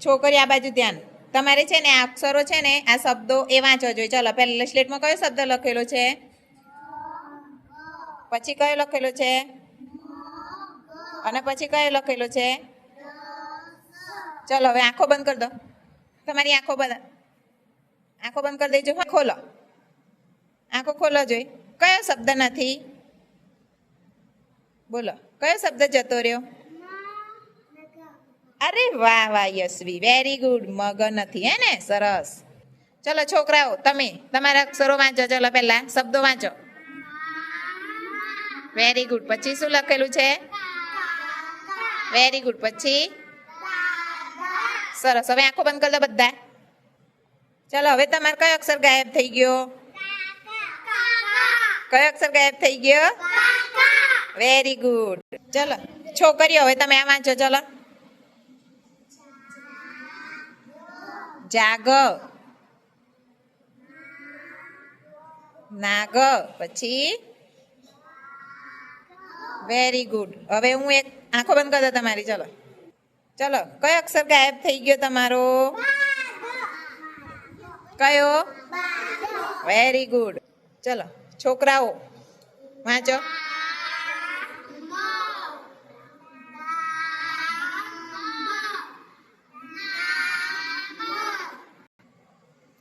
છોકરી આ બાજુ ધ્યાન. તમારે છે ને આ અક્ષરો છે ને આ શબ્દો એ વાંચવા જોઈએ. ચલો પહેલા સ્લેટમાં કયો શબ્દ લખેલો છે? પછી કયો લખેલો છે? અને પછી કયો લખેલો છે? ચલો હવે આંખો બંધ કરી દો. તમારી આંખો બંધ કરી દેજો. ખોલો, આંખો ખોલો જોઈ. કયો શબ્દ નથી? બોલો કયો શબ્દ જતો રહ્યો? અરે વાહ વાહ યશવી, વેરી ગુડ. મગ નથી હે ને? સરસ. ચલો છોકરાઓ તમે તમારા અક્ષરો વાંચો. ચલો પહેલા શબ્દો વાંચો. Very good. પછી શું લખેલું છે? Very good. પછી સરસ. હવે આંખો બંધ કરી દો બધા. ચલો હવે તમારે કયો અક્ષર ગાયબ થઈ ગયો? કયો અક્ષર ગાયબ થઈ ગયો? Very good. ચલો છોકરીઓ હવે તમે આ વાંચો. ચલો જાગ, નાગ. પછી વેરી ગુડ. હવે હું એક આંખો બંધ કરી દો તમારી. ચલો ચલો કયો અક્ષર ગાયબ થઈ ગયો તમારો? કયો? Very good. ચલો છોકરાઓ વાંચો.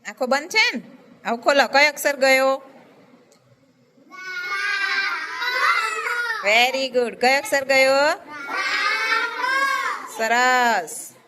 આંખો બંધ છે ને? હવે ખોલો. કયો અક્ષર ગયો? Very good. કયો અક્ષર ગયો? સરસ.